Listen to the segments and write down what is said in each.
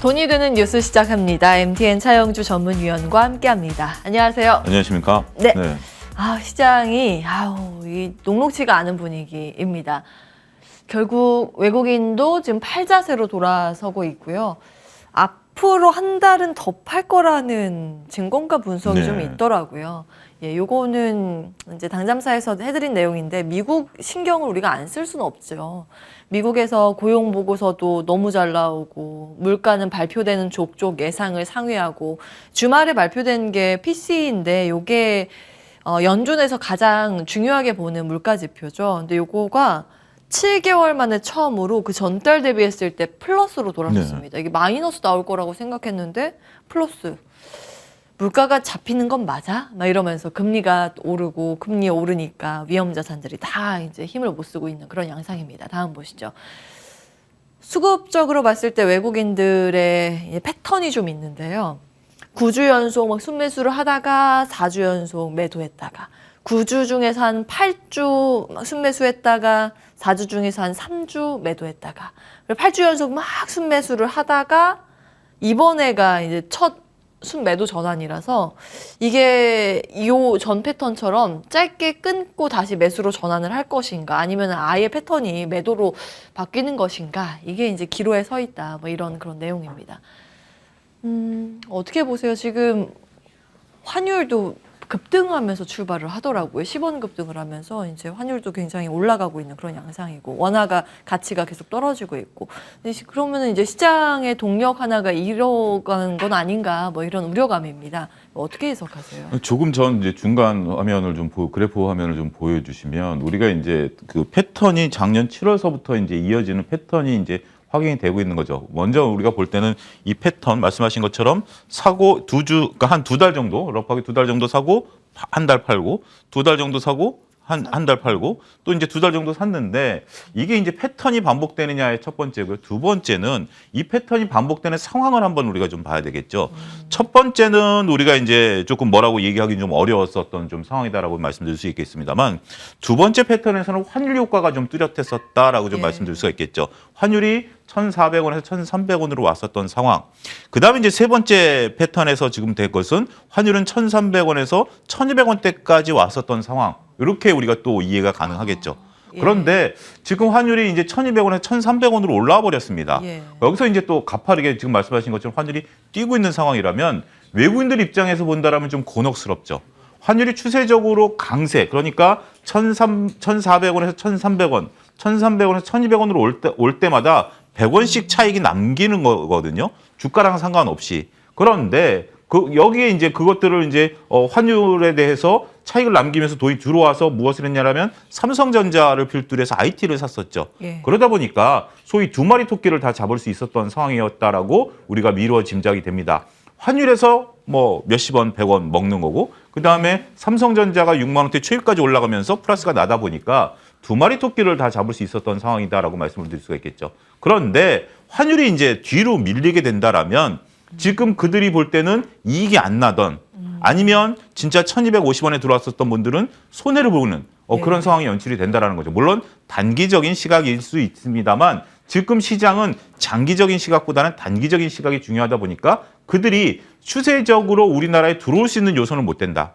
돈이 되는 뉴스 시작합니다. MTN 차영주 전문위원과 함께합니다. 안녕하세요. 안녕하십니까? 네. 시장이 이 녹록치가 않은 분위기입니다. 결국 외국인도 지금 팔자세로 돌아서고 있고요. 앞으로 한 달은 더 팔 거라는 증권가 분석이 좀 있더라고요. 요거는 이제 당잠사에서 해드린 내용인데 미국 신경을 우리가 안 쓸 수는 없죠. 미국에서 고용 보고서도 너무 잘 나오고 물가는 발표되는 족족 예상을 상회하고 주말에 발표된 게 PC인데 요게 연준에서 가장 중요하게 보는 물가 지표죠. 근데 요거가 7개월 만에 처음으로 그 전달 대비했을 때 플러스로 돌아섰습니다. 이게 마이너스 나올 거라고 생각했는데 플러스. 물가가 잡히는 건 맞아? 막 이러면서 금리가 오르고 금리 오르니까 위험 자산들이 다 이제 힘을 못 쓰고 있는 그런 양상입니다. 다음 보시죠. 수급적으로 봤을 때 외국인들의 패턴이 좀 있는데요. 9주 연속 막 순매수를 하다가 4주 연속 매도했다가 9주 중에서 한 8주 막 순매수했다가 4주 중에서 한 3주 매도했다가 8주 연속 막 순매수를 하다가 이번에가 이제 첫 순매도 전환이라서 이게 이 전 패턴처럼 짧게 끊고 다시 매수로 전환을 할 것인가 아니면 아예 패턴이 매도로 바뀌는 것인가 이게 이제 기로에 서 있다 뭐 이런 그런 내용입니다. 어떻게 보세요? 지금 환율도 급등하면서 출발을 하더라고요. 10원 급등을 하면서 이제 환율도 굉장히 올라가고 있는 그런 양상이고 원화가 가치가 계속 떨어지고 있고 그러면은 이제 시장의 동력 하나가 잃어가는 건 아닌가 뭐 이런 우려감입니다. 어떻게 해석하세요? 조금 전 이제 중간 화면을 좀 그래프 화면을 좀 보여주시면 우리가 이제 그 패턴이 작년 7월서부터 이제 이어지는 패턴이 이제 확인이 되고 있는 거죠. 먼저 우리가 볼 때는 이 패턴 말씀하신 것처럼 사고 그러니까 한 2달 정도, 럽하게 2달 정도 사고 한 달 팔고 2달 정도 사고 한 달 팔고 또 이제 2달 정도 샀는데 이게 이제 패턴이 반복되느냐의 첫 번째고요. 두 번째는 이 패턴이 반복되는 상황을 한번 우리가 좀 봐야 되겠죠. 첫 번째는 우리가 이제 조금 뭐라고 얘기하기 좀 어려웠었던 좀 상황이다라고 말씀드릴 수 있겠습니다만 두 번째 패턴에서는 환율 효과가 좀 뚜렷했었다라고 좀 말씀드릴 수가 있겠죠. 환율이 1,400원에서 1,300원으로 왔었던 상황. 그다음에 이제 세 번째 패턴에서 지금 된 것은 환율은 1,300원에서 1,200원대까지 왔었던 상황. 이렇게 우리가 또 이해가 가능하겠죠. 그런데 지금 환율이 이제 1,200원에서 1,300원으로 올라와 버렸습니다. 여기서 이제 또 가파르게 지금 말씀하신 것처럼 환율이 뛰고 있는 상황이라면 외국인들 입장에서 본다라면 좀 곤혹스럽죠. 환율이 추세적으로 강세, 그러니까 1,400원에서 1,300원, 1,300원에서 1,200원으로 올 때마다 100원씩 차익이 남기는 거거든요. 주가랑 상관없이. 그런데 여기에 이제 그것들을 이제 환율에 대해서 차익을 남기면서 돈이 들어와서 무엇을 했냐라면 삼성전자를 필두로 해서 IT를 샀었죠. 그러다 보니까 소위 두 마리 토끼를 다 잡을 수 있었던 상황이었다라고 우리가 미루어 짐작이 됩니다. 환율에서 뭐 몇십 원, 100원 먹는 거고 그다음에 삼성전자가 6만 원대 최고까지 올라가면서 플러스가 나다 보니까 두 마리 토끼를 다 잡을 수 있었던 상황이다라고 말씀을 드릴 수가 있겠죠. 그런데 환율이 이제 뒤로 밀리게 된다라면 지금 그들이 볼 때는 이익이 안 나던 아니면 진짜 1,250원에 들어왔었던 분들은 손해를 보는 그런 상황이 연출이 된다라는 거죠. 물론 단기적인 시각일 수 있습니다만 지금 시장은 장기적인 시각보다는 단기적인 시각이 중요하다 보니까 그들이 추세적으로 우리나라에 들어올 수 있는 요소는 못 된다.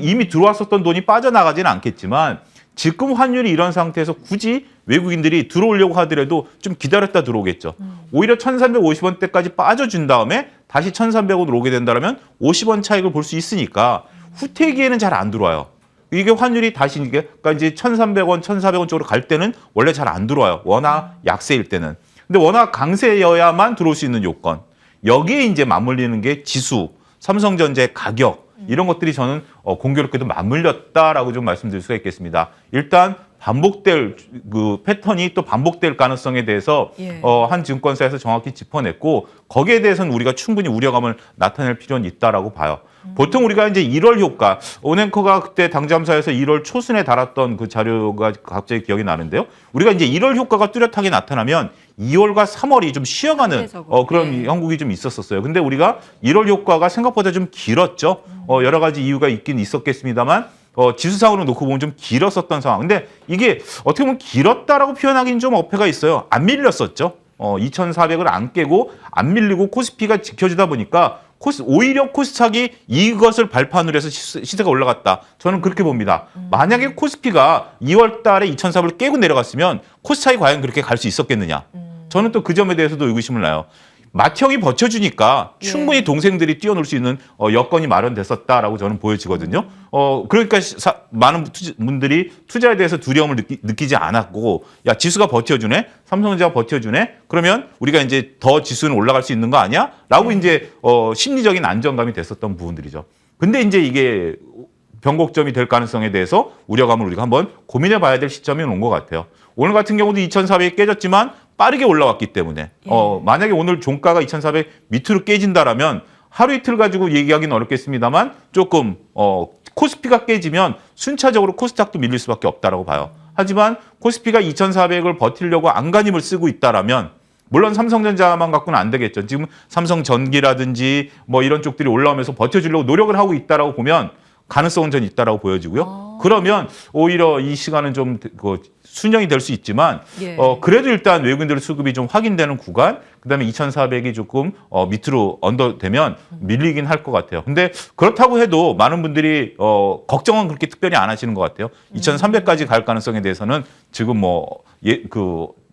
이미 들어왔었던 돈이 빠져나가지는 않겠지만 지금 환율이 이런 상태에서 굳이 외국인들이 들어오려고 하더라도 좀 기다렸다 들어오겠죠. 오히려 1,350원대까지 빠져준 다음에 다시 1,300원으로 오게 된다면 50원 차익을 볼 수 있으니까 후퇴기에는 잘 안 들어와요. 이게 환율이 다시 그러니까 이제 1,300원, 1,400원 쪽으로 갈 때는 원래 잘 안 들어와요. 워낙 약세일 때는. 근데 워낙 강세여야만 들어올 수 있는 요건. 여기에 이제 맞물리는 게 지수, 삼성전자의 가격 이런 것들이 저는 공교롭게도 맞물렸다라고 좀 말씀드릴 수가 있겠습니다. 일단 반복될 그 패턴이 또 반복될 가능성에 대해서 한 증권사에서 정확히 짚어냈고 거기에 대해서는 우리가 충분히 우려감을 나타낼 필요는 있다라고 봐요. 보통 우리가 이제 1월 효과, 은행커가 그때 당잠사에서 1월 초순에 달았던 그 자료가 갑자기 기억이 나는데요. 우리가 이제 1월 효과가 뚜렷하게 나타나면 2월과 3월이 좀 쉬어가는 그런 형국이 좀 있었어요. 근데 우리가 1월 효과가 생각보다 좀 길었죠. 여러 가지 이유가 있긴 있었겠습니다만 지수상으로 놓고 보면 좀 길었었던 상황. 근데 이게 어떻게 보면 길었다라고 표현하기는 좀 어폐가 있어요. 안 밀렸었죠. 2,400을 안 깨고 안 밀리고 코스피가 지켜지다 보니까 오히려 코스닥이 이것을 발판으로 해서 시세가 올라갔다. 저는 그렇게 봅니다. 만약에 코스피가 2월 달에 2,400을 깨고 내려갔으면 코스닥이 과연 그렇게 갈 수 있었겠느냐. 저는 또 그 점에 대해서도 의구심을 나요. 맏형이 버텨주니까 충분히 동생들이 뛰어놀 수 있는 여건이 마련됐었다라고 저는 보여지거든요. 그러니까 많은 분들이 투자에 대해서 두려움을 느끼지 않았고, 야, 지수가 버텨주네? 삼성전자가 버텨주네? 그러면 우리가 이제 더 지수는 올라갈 수 있는 거 아니야? 라고 이제 심리적인 안정감이 됐었던 부분들이죠. 근데 이제 이게 변곡점이 될 가능성에 대해서 우려감을 우리가 한번 고민해 봐야 될 시점이 온 것 같아요. 오늘 같은 경우도 2,400이 깨졌지만 빠르게 올라왔기 때문에 만약에 오늘 종가가 2,400 밑으로 깨진다라면 하루 이틀 가지고 얘기하기는 어렵겠습니다만 조금 코스피가 깨지면 순차적으로 코스닥도 밀릴 수밖에 없다라고 봐요. 하지만 코스피가 2,400을 버티려고 안간힘을 쓰고 있다라면 물론 삼성전자만 갖고는 안 되겠죠. 지금 삼성전기라든지 뭐 이런 쪽들이 올라오면서 버텨주려고 노력을 하고 있다라고 보면 가능성은 전 있다라고 보여지고요. 그러면 오히려 이 시간은 좀 순영이 될 수 있지만 그래도 일단 외국인들 수급이 좀 확인되는 구간, 그다음에 2,400이 조금 밑으로 언더되면 밀리긴 할 것 같아요. 근데 그렇다고 해도 많은 분들이 걱정은 그렇게 특별히 안 하시는 것 같아요. 2,300까지 갈 가능성에 대해서는 지금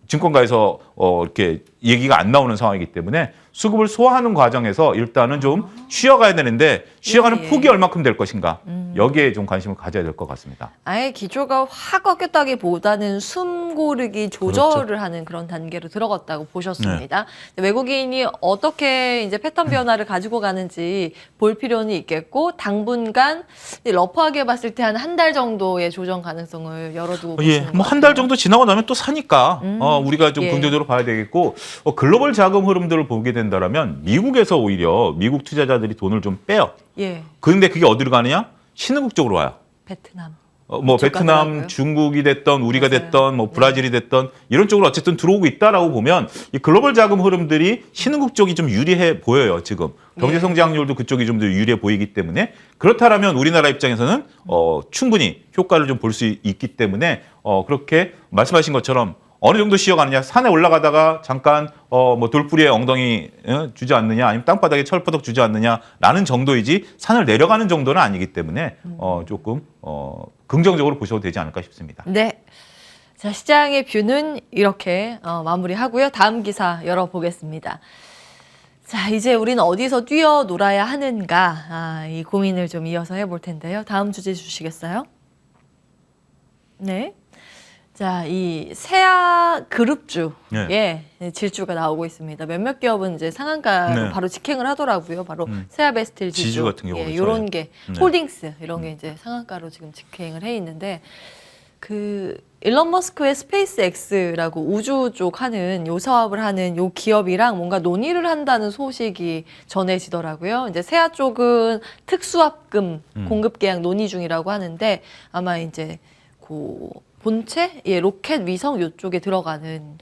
증권가에서 이렇게 얘기가 안 나오는 상황이기 때문에 수급을 소화하는 과정에서 일단은 좀 쉬어가야 되는데 쉬어가는 폭이 얼마큼 될 것인가 여기에 좀 관심을 가져야 될 것 같습니다. 아예 기조가 확 꺾였다기보다는 숨 고르기 조절을 그렇죠. 하는 그런 단계로 들어갔다고 보셨습니다. 네. 외국인이 어떻게 이제 패턴 변화를 가지고 가는지 볼 필요는 있겠고 당분간 러프하게 봤을 때 한 달 정도의 조정 가능성을 열어두고 보시는 뭐 한 달 정도 지나고 나면 또 사니까 우리가 좀 긍정적으로 봐야 되겠고 글로벌 자금 흐름들을 보게 된다라면 미국에서 오히려 미국 투자자들이 돈을 좀 빼요. 그런데 그게 어디로 가느냐? 신흥국 쪽으로 와요. 베트남. 베트남, 가더라고요. 중국이 됐던 우리가 맞아요. 됐던 뭐 브라질이 됐던 이런 쪽으로 어쨌든 들어오고 있다라고 보면 이 글로벌 자금 흐름들이 신흥국 쪽이 좀 유리해 보여요. 지금 경제 성장률도 그쪽이 좀 더 유리해 보이기 때문에 그렇다라면 우리나라 입장에서는 충분히 효과를 좀 볼 수 있기 때문에 그렇게 말씀하신 것처럼 어느 정도 쉬어가느냐, 산에 올라가다가 잠깐 뭐 돌뿌리에 엉덩이 주저앉느냐, 아니면 땅바닥에 철퍼덕 주저앉느냐라는 정도이지 산을 내려가는 정도는 아니기 때문에 조금 긍정적으로 보셔도 되지 않을까 싶습니다. 네. 자, 시장의 뷰는 이렇게 마무리하고요. 다음 기사 열어보겠습니다. 자, 이제 우리는 어디서 뛰어놀아야 하는가, 이 고민을 좀 이어서 해볼 텐데요. 다음 주제 주시겠어요? 네. 자, 이 세아 그룹주의 질주가 나오고 있습니다. 몇몇 기업은 이제 상한가로 바로 직행을 하더라고요. 바로 세아베스틸 지주 같은 경우는 이런 게 홀딩스 이런 게 이제 상한가로 지금 직행을 해 있는데 그 일론 머스크의 스페이스 X라고 우주 쪽 하는 요 사업을 하는 요 기업이랑 뭔가 논의를 한다는 소식이 전해지더라고요. 이제 세아 쪽은 특수합금 공급 계약 논의 중이라고 하는데 아마 이제 본체, 로켓 위성 이쪽에 들어가는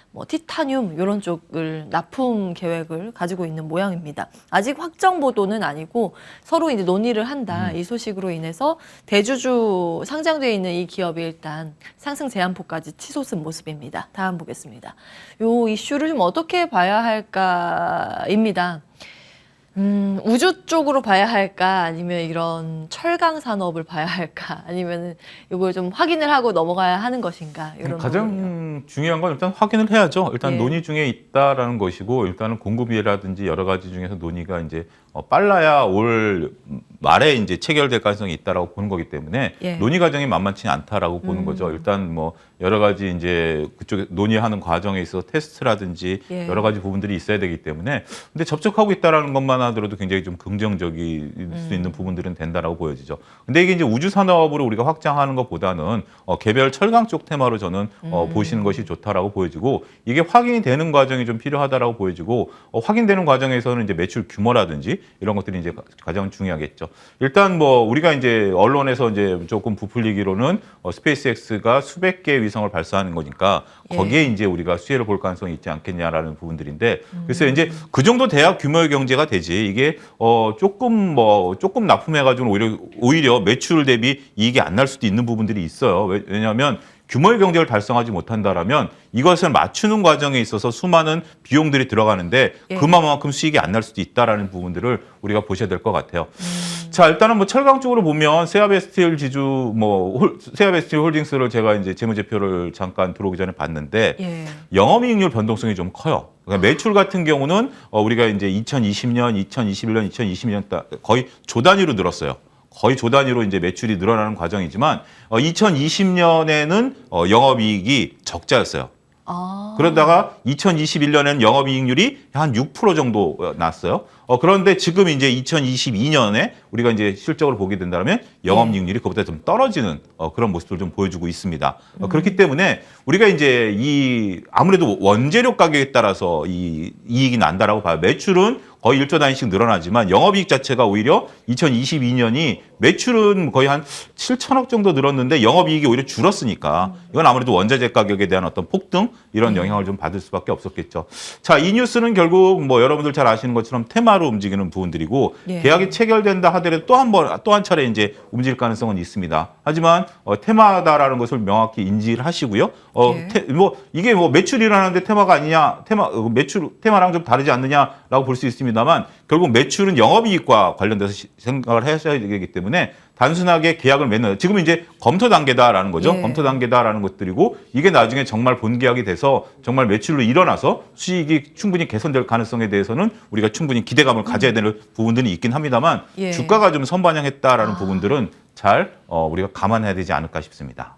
뭐 티타늄 이런 쪽을 납품 계획을 가지고 있는 모양입니다. 아직 확정 보도는 아니고 서로 이제 논의를 한다. 이 소식으로 인해서 대주주 상장되어 있는 이 기업이 일단 상승 제한폭까지 치솟은 모습입니다. 다음 보겠습니다. 요 이슈를 좀 어떻게 봐야 할까입니다. 우주 쪽으로 봐야 할까 아니면 이런 철강 산업을 봐야 할까 아니면 이걸 좀 확인을 하고 넘어가야 하는 것인가 이런 가장 부분이요. 중요한 건 일단 확인을 해야죠. 일단 예. 논의 중에 있다라는 것이고 일단은 공급이라든지 여러 가지 중에서 논의가 이제 빨라야 올 말에 이제 체결될 가능성이 있다라고 보는 거기 때문에 논의 과정이 만만치 않다라고 보는 거죠. 일단 뭐 여러 가지 이제 그쪽에 논의하는 과정에 있어서 테스트라든지 여러 가지 부분들이 있어야 되기 때문에 근데 접촉하고 있다라는 것만 하더라도 굉장히 좀 긍정적일 수 있는 부분들은 된다라고 보여지죠. 근데 이게 이제 우주 산업으로 우리가 확장하는 것보다는 개별 철강 쪽 테마로 저는 보시는 것이 좋다라고 보여지고 이게 확인이 되는 과정이 좀 필요하다라고 보여지고 확인되는 과정에서는 이제 매출 규모라든지 이런 것들이 이제 가장 중요하겠죠. 일단 뭐 우리가 이제 언론에서 이제 조금 부풀리기로는 스페이스X가 수백 개의 위성을 발사하는 거니까 거기에 이제 우리가 수혜를 볼 가능성이 있지 않겠냐라는 부분들인데 그래서 이제 그 정도 대학 규모의 경제가 되지 이게 조금 납품해가지고 오히려 매출 대비 이익이 안 날 수도 있는 부분들이 있어요. 왜냐하면 규모의 경제를 달성하지 못한다라면 이것을 맞추는 과정에 있어서 수많은 비용들이 들어가는데 예. 그만큼 수익이 안 날 수도 있다라는 부분들을 우리가 보셔야 될 것 같아요. 자, 일단은 뭐 철강 쪽으로 보면 세아베스틸 지주 세아베스틸 홀딩스를 제가 이제 재무제표를 잠깐 들어오기 전에 봤는데 예. 영업이익률 변동성이 좀 커요. 그러니까 매출 같은 경우는 우리가 이제 2020년, 2021년, 2022년 거의 조 단위로 늘었어요. 거의 조 단위로 이제 매출이 늘어나는 과정이지만 2020년에는 영업이익이 적자였어요. 아. 그러다가 2021년에는 영업이익률이 한 6% 정도 났어요. 그런데 지금 이제 2022년에 우리가 이제 실적으로 보게 된다면 영업이익률이 그보다 좀 떨어지는 그런 모습을 좀 보여주고 있습니다. 그렇기 때문에 우리가 이제 아무래도 원재료 가격에 따라서 이 이익이 난다라고 봐요. 매출은 거의 1조 단위씩 늘어나지만 영업이익 자체가 오히려 2022년이 매출은 거의 한 7천억 정도 늘었는데 영업이익이 오히려 줄었으니까 이건 아무래도 원자재 가격에 대한 어떤 폭등 이런 영향을 좀 받을 수밖에 없었겠죠. 자, 이 뉴스는 결국 뭐 여러분들 잘 아시는 것처럼 테마로 움직이는 부분들이고 예. 계약이 체결된다 하더라도 또 한 차례 이제 움직일 가능성은 있습니다. 하지만 테마다라는 것을 명확히 인지를 하시고요. 예. 이게 뭐 매출이라는데 테마가 아니냐, 테마랑 좀 다르지 않느냐라고 볼 수 있습니다만 결국 매출은 영업이익과 관련돼서 생각을 하셔야 되기 때문에 단순하게 계약을 맺는 지금 이제 검토 단계다라는 거죠. 예. 검토 단계다라는 것들이고 이게 나중에 정말 본계약이 돼서 정말 매출로 일어나서 수익이 충분히 개선될 가능성에 대해서는 우리가 충분히 기대감을 가져야 되는 부분들이 있긴 합니다만 예. 주가가 좀 선반영했다라는 부분들은 잘 우리가 감안해야 되지 않을까 싶습니다.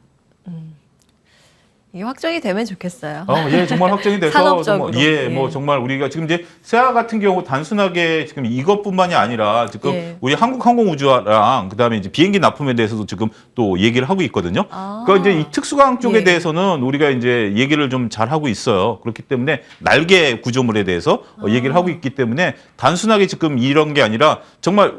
이게 확정이 되면 좋겠어요. 예, 정말 확정이 돼서 산업적으로. 뭐 정말 우리가 지금 이제 세아 같은 경우 단순하게 지금 이것뿐만이 아니라 지금 예. 우리 한국항공우주랑 그다음에 이제 비행기 납품에 대해서도 지금 또 얘기를 하고 있거든요. 아. 그러니까 이제 이 특수강 쪽에 예. 대해서는 우리가 이제 얘기를 좀 잘 하고 있어요. 그렇기 때문에 날개 구조물에 대해서 얘기를 하고 있기 때문에 단순하게 지금 이런 게 아니라 정말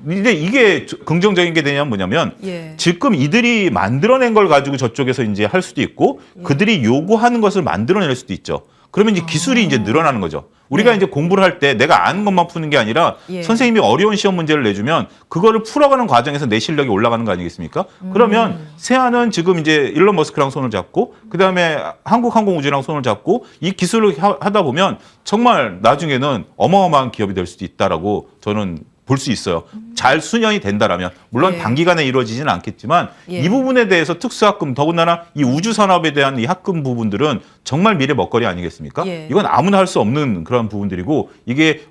이게 긍정적인 게 되냐면 뭐냐면 예. 지금 이들이 만들어낸 걸 가지고 저쪽에서 이제 할 수도 있고 그들이 요구하는 것을 만들어낼 수도 있죠. 그러면 이제 기술이 이제 늘어나는 거죠. 우리가 네. 이제 공부를 할 때 내가 아는 것만 푸는 게 아니라 예. 선생님이 어려운 시험 문제를 내주면 그거를 풀어가는 과정에서 내 실력이 올라가는 거 아니겠습니까? 그러면 세아는 지금 이제 일론 머스크랑 손을 잡고 그다음에 한국항공우주랑 손을 잡고 이 기술을 하다 보면 정말 나중에는 어마어마한 기업이 될 수도 있다라고 저는 볼 수 있어요. 잘 수년이 된다라면 물론 예. 단기간에 이루어지지는 않겠지만 예. 이 부분에 대해서 특수학금 더군다나 이 우주 산업에 대한 이 학금 부분들은 정말 미래 먹거리 아니겠습니까? 예. 이건 아무나 할 수 없는 그런 부분들이고 이게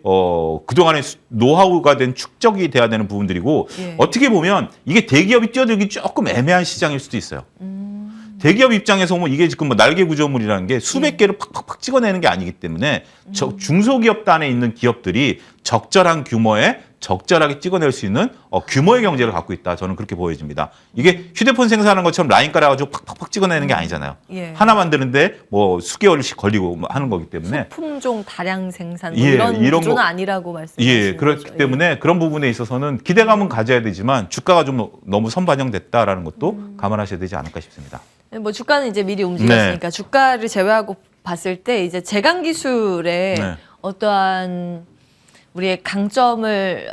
그동안의 노하우가 된 축적이 돼야 되는 부분들이고 예. 어떻게 보면 이게 대기업이 뛰어들기 조금 애매한 시장일 수도 있어요. 대기업 입장에서 보면 이게 지금 뭐 날개 구조물이라는 게 수백 개를 팍팍팍 찍어내는 게 아니기 때문에 중소기업 단에 있는 기업들이 적절한 규모에 적절하게 찍어낼 수 있는 규모의 경제를 갖고 있다. 저는 그렇게 보여집니다. 이게 휴대폰 생산하는 것처럼 라인 깔아가지고 팍팍팍 찍어내는 게 아니잖아요. 예. 하나 만드는데 뭐 수개월씩 걸리고 뭐 하는 거기 때문에 품종 다량 생산 뭐 예, 이런 이런 구조는 거- 아니라고 말씀하시는 예, 그렇기 거죠. 때문에 그런 부분에 있어서는 기대감은 가져야 되지만 주가가 좀 너무 선반영됐다라는 것도 감안하셔야 되지 않을까 싶습니다. 예. 뭐 주가는 이제 미리 움직였으니까 네. 주가를 제외하고 봤을 때 이제 제강 기술의 네. 어떠한 우리의 강점을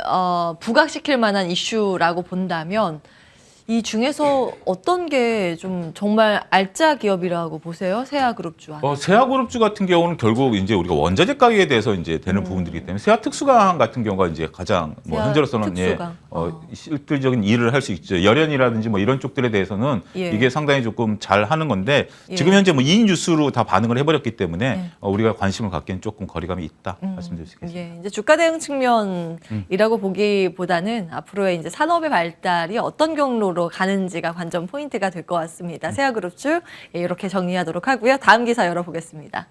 부각시킬 만한 이슈라고 본다면 이 중에서 어떤 게 좀 정말 알짜 기업이라고 보세요? 세아그룹주와. 세아그룹주 같은 경우는 결국 이제 우리가 원자재 가격에 대해서 이제 되는 부분들이기 때문에 세아 특수강 같은 경우가 이제 가장 뭐 세아 현재로서는 특수강. 실질적인 일을 할 수 있죠. 열연이라든지 뭐 이런 쪽들에 대해서는 예. 이게 상당히 조금 잘 하는 건데 예. 지금 현재 뭐 2인 뉴스로 다 반응을 해버렸기 때문에 예. 우리가 관심을 갖기엔 조금 거리감이 있다 말씀드릴 수 있겠습니다. 예, 이제 주가 대응 측면이라고 보기보다는 앞으로의 이제 산업의 발달이 어떤 경로로 가는지가 관전 포인트가 될 것 같습니다. 세아그룹주 이렇게 정리하도록 하고요. 다음 기사 열어보겠습니다.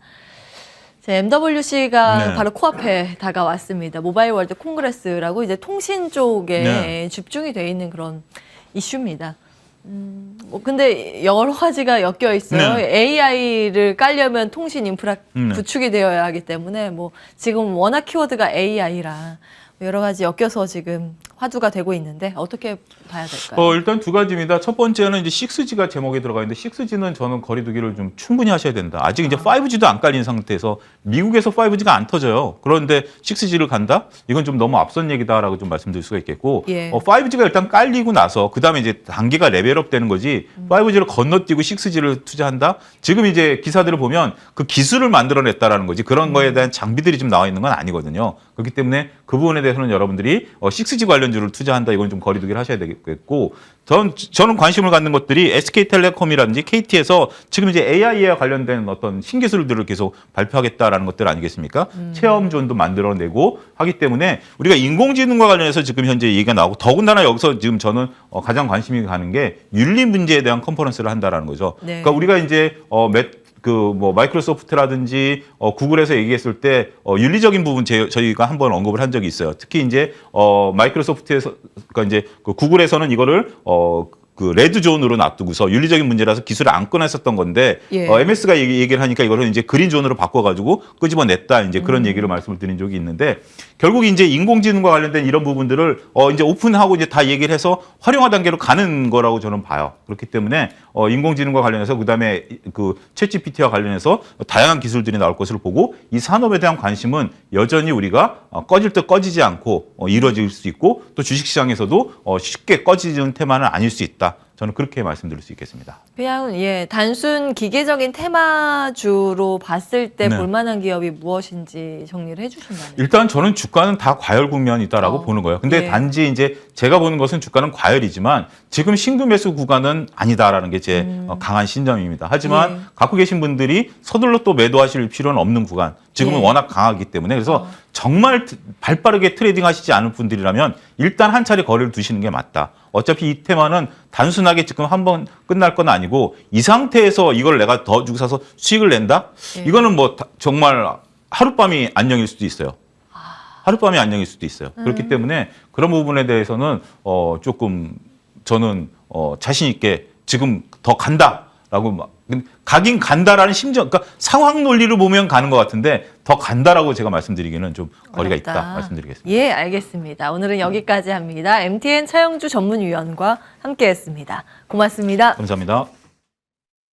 MWC가 네. 바로 코앞에 다가왔습니다. 모바일 월드 콩그레스라고 이제 통신 쪽에 네. 집중이 돼 있는 그런 이슈입니다. 뭐 근데 여러 가지가 엮여 있어요. 네. AI를 깔려면 통신 인프라 네. 구축이 되어야 하기 때문에 뭐 지금 워낙 키워드가 AI라 여러 가지 엮여서 지금 화두가 되고 있는데 어떻게 봐야 될까요? 일단 두 가지입니다. 첫 번째는 이제 6G가 제목에 들어가 있는데 6G는 저는 거리두기를 좀 충분히 하셔야 된다. 아직 이제 5G도 안 깔린 상태에서 미국에서 5G가 안 터져요. 그런데 6G를 간다? 이건 좀 너무 앞선 얘기다라고 좀 말씀드릴 수가 있겠고, 예. 5G가 일단 깔리고 나서 그 다음에 이제 단계가 레벨업 되는 거지. 5G를 건너뛰고 6G를 투자한다? 지금 이제 기사들을 보면 그 기술을 만들어냈다라는 거지. 그런 거에 대한 장비들이 좀 나와 있는 건 아니거든요. 그렇기 때문에 그 부분에 대해서는 여러분들이 6G 관련주를 투자한다. 이건 좀 거리두기를 하셔야 되겠고, 저는 관심을 갖는 것들이 SK텔레콤이라든지 KT에서 지금 이제 AI와 관련된 어떤 신기술들을 계속 발표하겠다라는 것들 아니겠습니까? 체험존도 만들어내고 하기 때문에 우리가 인공지능과 관련해서 지금 현재 얘기가 나오고, 더군다나 여기서 지금 저는 가장 관심이 가는 게 윤리 문제에 대한 컨퍼런스를 한다라는 거죠. 네. 그러니까 우리가 이제 마이크로소프트라든지 구글에서 얘기했을 때 윤리적인 부분 저희가 한번 언급을 한 적이 있어요. 특히 이제 마이크로소프트에서, 그러니까 이제 그 구글에서는 이거를 그 레드 존으로 놔두고서 윤리적인 문제라서 기술을 안 꺼냈었던 건데, 예. MS가 얘기를 하니까 이거를 이제 그린 존으로 바꿔가지고 끄집어냈다, 이제 그런 얘기를 말씀을 드린 적이 있는데, 결국 이제 인공지능과 관련된 이런 부분들을 이제 오픈하고 이제 다 얘기를 해서 활용화 단계로 가는 거라고 저는 봐요. 그렇기 때문에 인공지능과 관련해서, 그다음에 그 챗GPT와 관련해서 다양한 기술들이 나올 것을 보고, 이 산업에 대한 관심은 여전히 우리가 꺼질 듯 꺼지지 않고 이루어질 수 있고, 또 주식시장에서도 쉽게 꺼지는 테마는 아닐 수 있다. 저는 그렇게 말씀드릴 수 있겠습니다. 그냥 단순 기계적인 테마주로 봤을 때 네. 볼만한 기업이 무엇인지 정리를 해주신다면. 일단 저는 주가는 다 과열 국면이다라고 보는 거예요. 근데 예. 단지 이제 제가 보는 것은 주가는 과열이지만 지금 신규 매수 구간은 아니다라는 게 제 강한 신념입니다. 하지만 예. 갖고 계신 분들이 서둘러 또 매도하실 필요는 없는 구간. 지금은 예. 워낙 강하기 때문에, 그래서 정말 발빠르게 트레이딩 하시지 않은 분들이라면 일단 한 차례 거리를 두시는 게 맞다. 어차피 이 테마는 단순하게 지금 한번 끝날 건 아니고, 이 상태에서 이걸 내가 더 주고 사서 수익을 낸다? 예. 이거는 뭐 정말 하룻밤이 안녕일 수도 있어요. 하룻밤이 안녕일 수도 있어요. 그렇기 때문에 그런 부분에 대해서는 조금 저는 자신 있게 지금 더 간다라고 가긴 간다라는 심정, 그러니까 상황 논리를 보면 가는 것 같은데 더 간다라고 제가 말씀드리기는 좀 거리가 어렵다. 있다 말씀드리겠습니다. 예, 알겠습니다. 오늘은 여기까지 합니다. MTN 차영주 전문위원과 함께했습니다. 고맙습니다. 감사합니다.